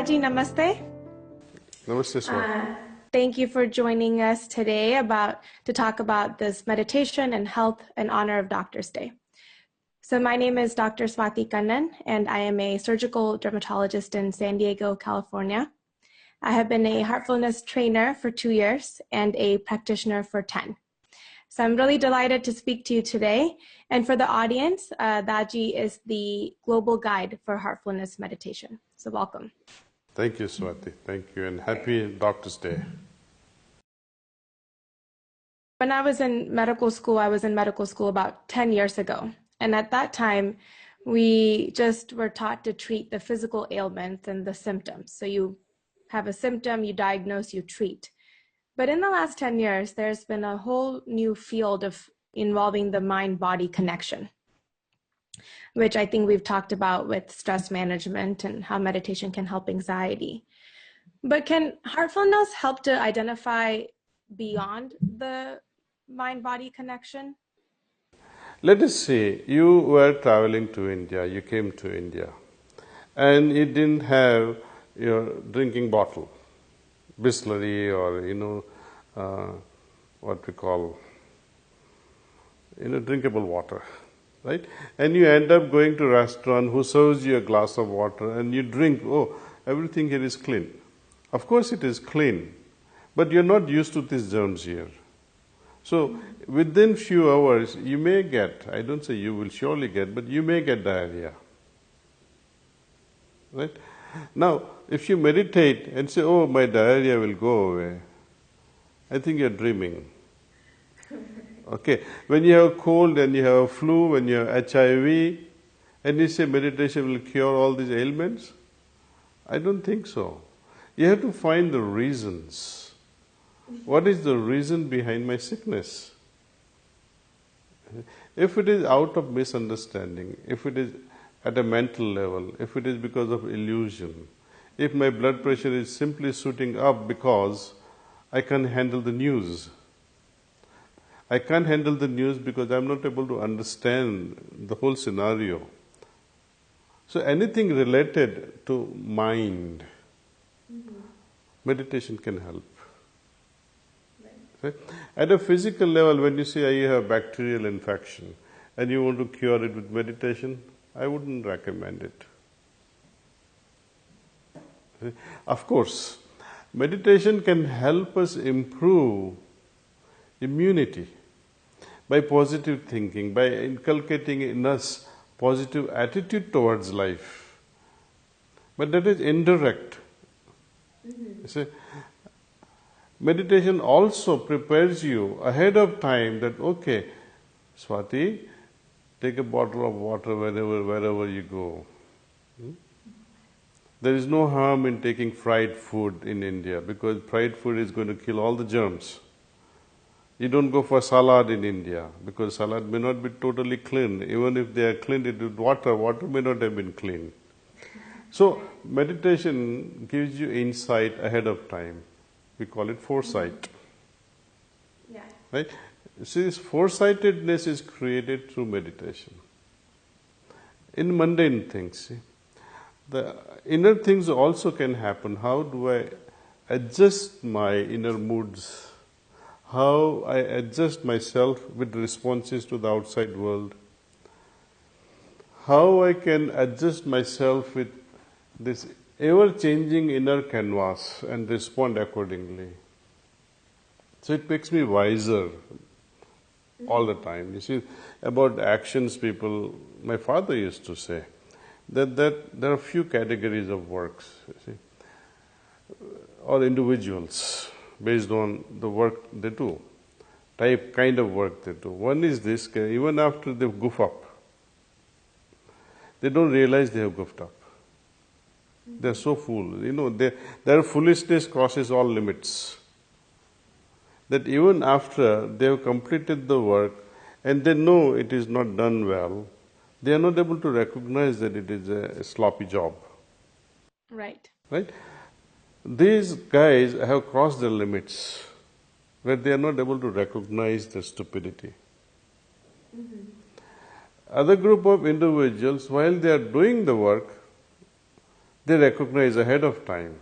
Daaji, namaste. Namaste, Swati. Thank you for joining us today to talk about this meditation and health in honor of Doctor's Day. So my name is Dr. Swati Kannan, and I am a surgical dermatologist in San Diego, California. I have been a Heartfulness trainer for 2 years and a practitioner for 10. So I'm really delighted to speak to you today. And for the audience, Daaji is the global guide for Heartfulness meditation. So welcome. Thank you, Swati. Thank you, and happy Doctor's Day. When I was in medical school about 10 years ago. And at that time, we just were taught to treat the physical ailments and the symptoms. So you have a symptom, you diagnose, you treat. But in the last 10 years, there's been a whole new field involving the mind-body connection, which I think we've talked about with stress management and how meditation can help anxiety. But can Heartfulness help to identify beyond the mind-body connection? Let us say you were traveling to India, you came to India, and you didn't have your drinking bottle, Bisleri or, what we call, drinkable water, right? And you end up going to a restaurant who serves you a glass of water and you drink, everything here is clean. Of course it is clean, but you're not used to these germs here. So within few hours, you may get, I don't say you will surely get, but you may get diarrhea. Right? Now, if you meditate and say, my diarrhea will go away, I think you're dreaming. Okay, when you have a cold and you have a flu, when you have HIV, and you say meditation will cure all these ailments, I don't think so. You have to find the reasons. What is the reason behind my sickness? If it is out of misunderstanding, if it is at a mental level, if it is because of illusion, if my blood pressure is simply shooting up because I can't handle the news. I can't handle the news because I'm not able to understand the whole scenario. So anything related to mind, meditation can help. Right? At a physical level, when you say you have bacterial infection and you want to cure it with meditation, I wouldn't recommend it. Of course, meditation can help us improve immunity by positive thinking, by inculcating in us positive attitude towards life. But that is indirect. You see, meditation also prepares you ahead of time that, okay, Swati, take a bottle of water wherever you go. There is no harm in taking fried food in India because fried food is going to kill all the germs. You don't go for salad in India because salad may not be totally clean. Even if they are cleaned it with water, water may not have been clean. So meditation gives you insight ahead of time. We call it foresight. Yeah. Right? See, this foresightedness is created through meditation. In mundane things, see, the inner things also can happen. How do I adjust my inner moods? How I adjust myself with responses to the outside world? How I can adjust myself with this ever-changing inner canvas and respond accordingly. So it makes me wiser all the time. You see, about actions people, my father used to say, that there are few categories of works, you see, or individuals based on the work they do, kind of work they do. One is this, even after they goof up, they don't realize they have goofed up. They're so fool. Their foolishness crosses all limits. That even after they have completed the work and they know it is not done well, they are not able to recognize that it is a sloppy job. Right. Right? These guys have crossed their limits where they are not able to recognize their stupidity. Other group of individuals, while they are doing the work, They recognize ahead of time,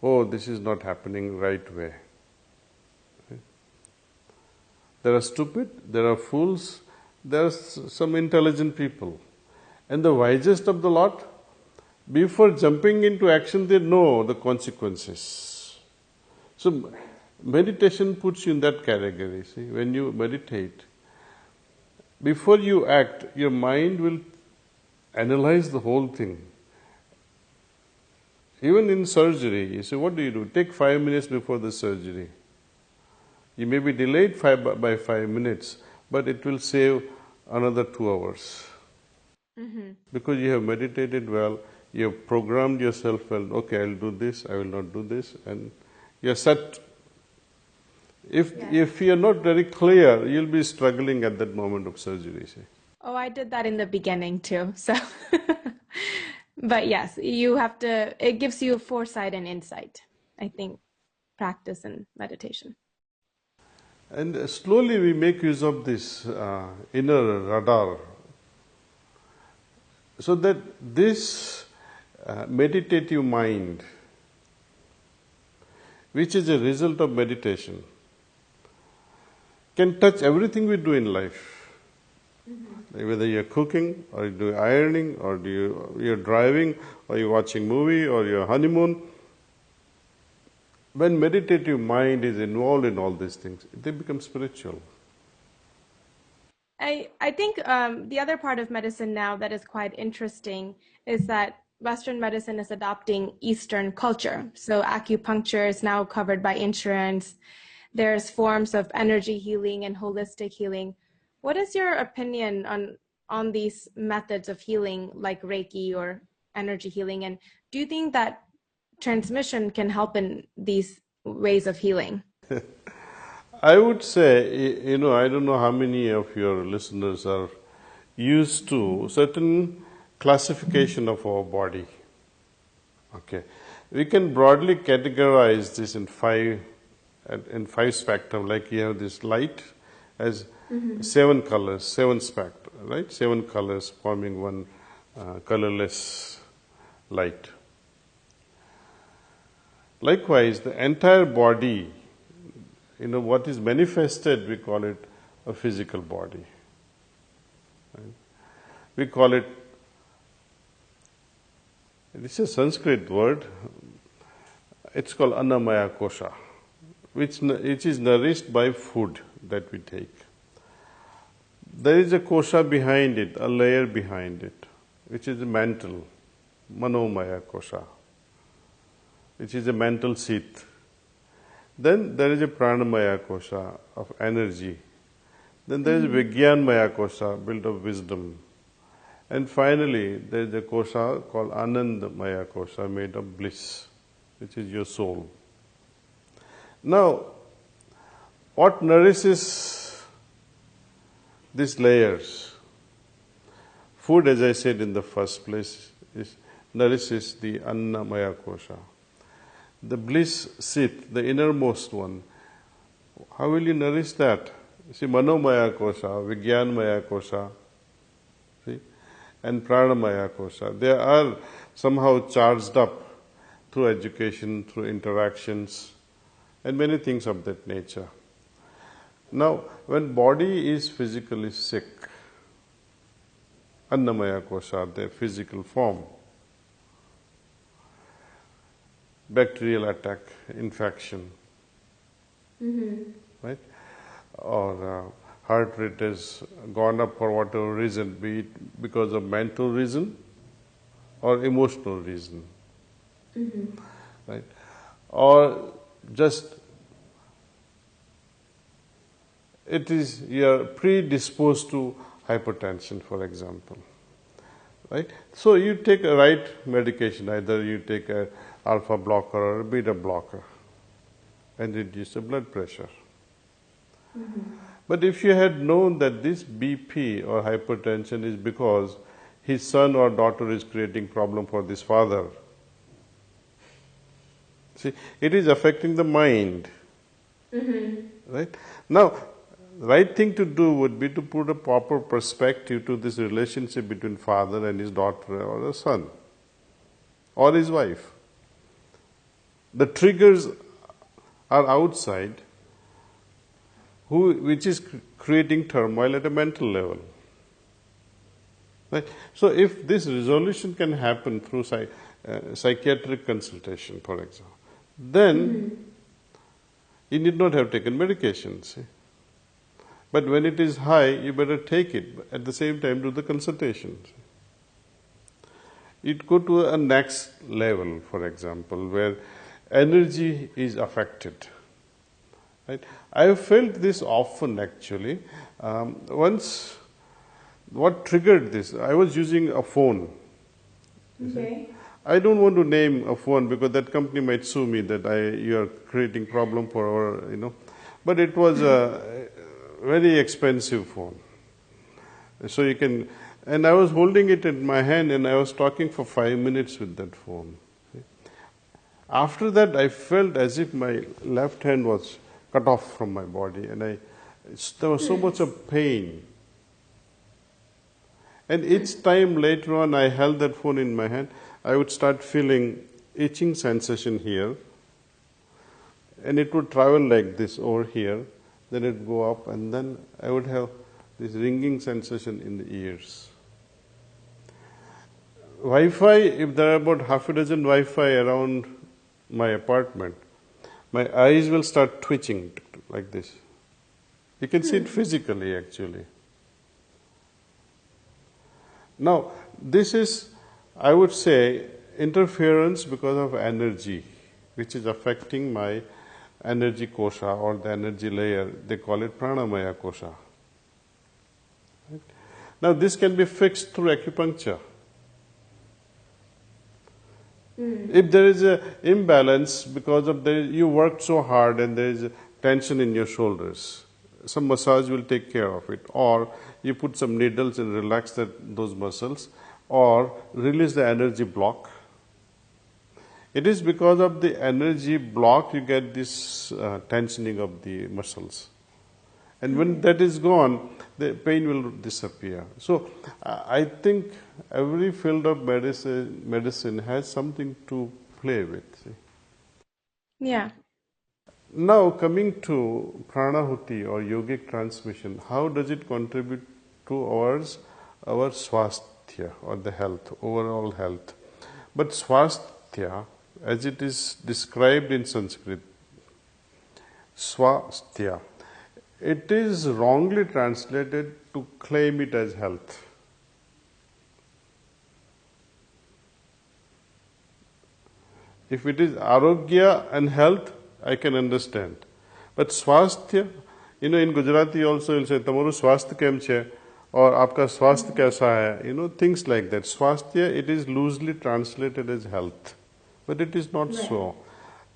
oh, this is not happening right way. There are stupid, there are fools, there are some intelligent people. And the wisest of the lot, before jumping into action, they know the consequences. So meditation puts you in that category. See, when you meditate, before you act, your mind will analyze the whole thing. Even in surgery, you say, what do? Take 5 minutes before the surgery. You may be delayed by 5 minutes, but it will save another 2 hours. Because you have meditated well, you have programmed yourself well, okay, I'll do this, I will not do this, and you're set. If you're not very clear, you'll be struggling at that moment of surgery. See? Oh, I did that in the beginning too. So, but yes, you have to, it gives you foresight and insight, I think, practice and meditation. And slowly we make use of this inner radar, so that this meditative mind, which is a result of meditation, can touch everything we do in life. Whether you're cooking, or you're doing ironing, or you're driving, or you're watching movie, or your honeymoon. When meditative mind is involved in all these things, they become spiritual. I think the other part of medicine now that is quite interesting is that Western medicine is adopting Eastern culture. So acupuncture is now covered by insurance. There's forms of energy healing and holistic healing. What is your opinion on these methods of healing, like Reiki or energy healing? And do you think that transmission can help in these ways of healing? I would say, I don't know how many of your listeners are used to certain classification of our body. Okay, we can broadly categorize this in five spectrum. Like you have this light as 7 colors, 7 spectrum, right? 7 colors forming one colorless light. Likewise, the entire body, what is manifested, we call it a physical body. Right? We call it, this is a Sanskrit word, it's called Annamaya Kosha, which is nourished by food that we take. There is a kosha behind it, a layer behind it, which is a mantle, Manomaya Kosha, which is a mental sheath. Then there is a Pranamaya Kosha of energy. Then there is a Vijnanmaya Kosha, built of wisdom. And finally, there is a kosha called Anandamaya Kosha, made of bliss, which is your soul. Now, what nourishes these layers? Food, as I said in the first place, nourishes the Annamaya Kosha. The bliss sheath, the innermost one, how will you nourish that? See, Manomaya Kosha, Vijnanmaya Kosha, see, and Pranamaya Kosha. They are somehow charged up through education, through interactions, and many things of that nature. Now, when body is physically sick, Annamaya Kosha, their physical form, bacterial attack, infection, right? Or heart rate has gone up for whatever reason, be it because of mental reason or emotional reason, right? Or just it is you are predisposed to hypertension, for example, right? So you take a right medication, either you take a alpha blocker or a beta blocker, and reduce the blood pressure. But if you had known that this BP or hypertension is because his son or daughter is creating problem for this father, see, it is affecting the mind, right? Now, the right thing to do would be to put a proper perspective to this relationship between father and his daughter or a son. or his wife. The triggers are outside, which is creating turmoil at a mental level. Right? So if this resolution can happen through psychiatric consultation, for example, then you need not have taken medication. See? But when it is high, you better take it. At the same time, do the consultation. It go to a next level, for example, where energy is affected. Right? I have felt this often actually. Once, what triggered this? I was using a phone. Okay. I don't want to name a phone because that company might sue me that you are creating problem for our, But it was a very expensive phone. So you can, and I was holding it in my hand and I was talking for 5 minutes with that phone. After that, I felt as if my left hand was cut off from my body, and there was so much of pain. And each time later on I held that phone in my hand, I would start feeling itching sensation here, and it would travel like this over here, then it would go up, and then I would have this ringing sensation in the ears. Wi-Fi, if there are about half a dozen Wi-Fi around my apartment, my eyes will start twitching like this. You can see it physically actually. Now, this is, I would say, interference because of energy, which is affecting my energy kosha or the energy layer. They call it pranamaya kosha. Right? Now, this can be fixed through acupuncture. If there is an imbalance because of you worked so hard and there is tension in your shoulders, some massage will take care of it. Or you put some needles and relax those muscles, or release the energy block. It is because of the energy block you get this tensioning of the muscles. And when that is gone, the pain will disappear. So I think every field of medicine has something to play with. See? Yeah. Now coming to pranahuti or yogic transmission, how does it contribute to our swasthya or the health, overall health? But swasthya, as it is described in Sanskrit, swasthya, it is wrongly translated to claim it as health. If it is arogya and health, I can understand. But swasthya, in Gujarati also you'll say, Tamaru swasth kem che, or aapka swasth kaisa hai, things like that. Swasthya, it is loosely translated as health. But it is not so.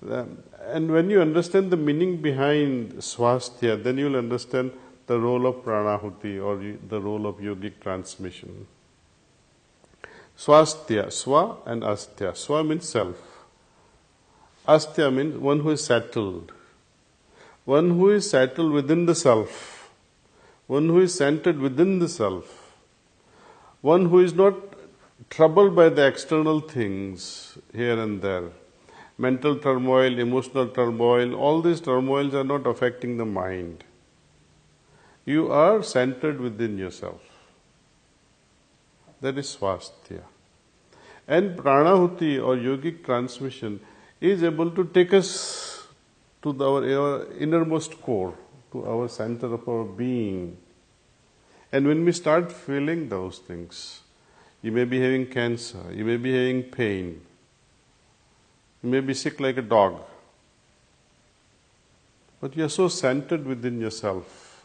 And when you understand the meaning behind swasthya, then you'll understand the role of pranahuti or the role of yogic transmission. Swasthya, swa and asthya. Swa means self. Asthya means one who is settled. One who is settled within the self. One who is centered within the self. One who is not troubled by the external things here and there. Mental turmoil, emotional turmoil, all these turmoils are not affecting the mind. You are centered within yourself. That is swasthya. And pranahuti or yogic transmission is able to take us to our innermost core, to our center of our being. And when we start feeling those things, you may be having cancer, you may be having pain, you may be sick like a dog, but you are so centered within yourself,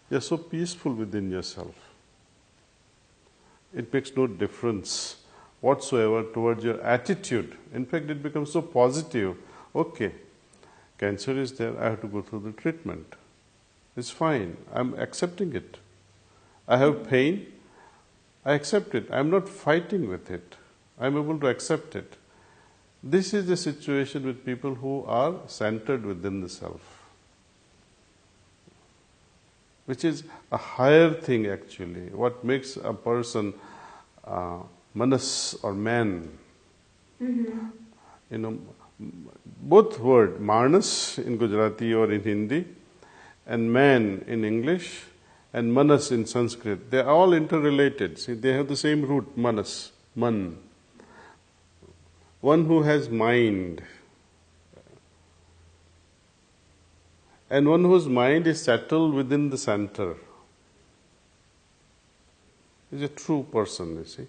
you are so peaceful within yourself. It makes no difference whatsoever towards your attitude. In fact, it becomes so positive. Okay, cancer is there, I have to go through the treatment. It's fine, I'm accepting it. I have pain, I accept it. I'm not fighting with it. I'm able to accept it. This is the situation with people who are centered within the self, which is a higher thing actually. What makes a person manas or man You know, both word, manas in Gujarati or in Hindi, and man in English, and manas in Sanskrit, they are all interrelated. See, they have the same root, manas, man. One who has mind, and one whose mind is settled within the center is a true person, you see,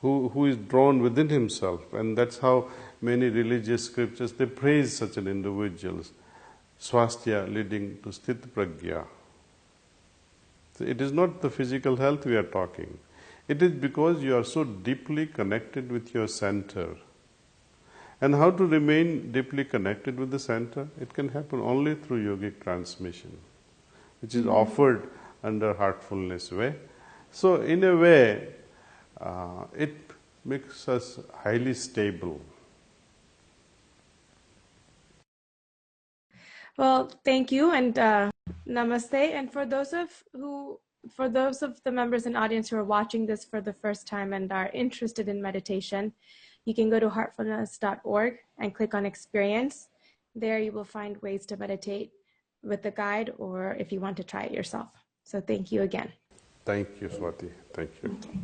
who is drawn within himself. And that's how many religious scriptures, they praise such an individual, swasthya leading to sthit pragya. So it is not the physical health we are talking. It is because you are so deeply connected with your center. And how to remain deeply connected with the center? It can happen only through yogic transmission, which is offered under Heartfulness way. So in a way, it makes us highly stable. Well, thank you and namaste. And for those of the members and audience who are watching this for the first time and are interested in meditation, you can go to heartfulness.org and click on experience. There you will find ways to meditate with the guide, or if you want to try it yourself. So thank you again. Thank you, Swati. Thank you. Okay.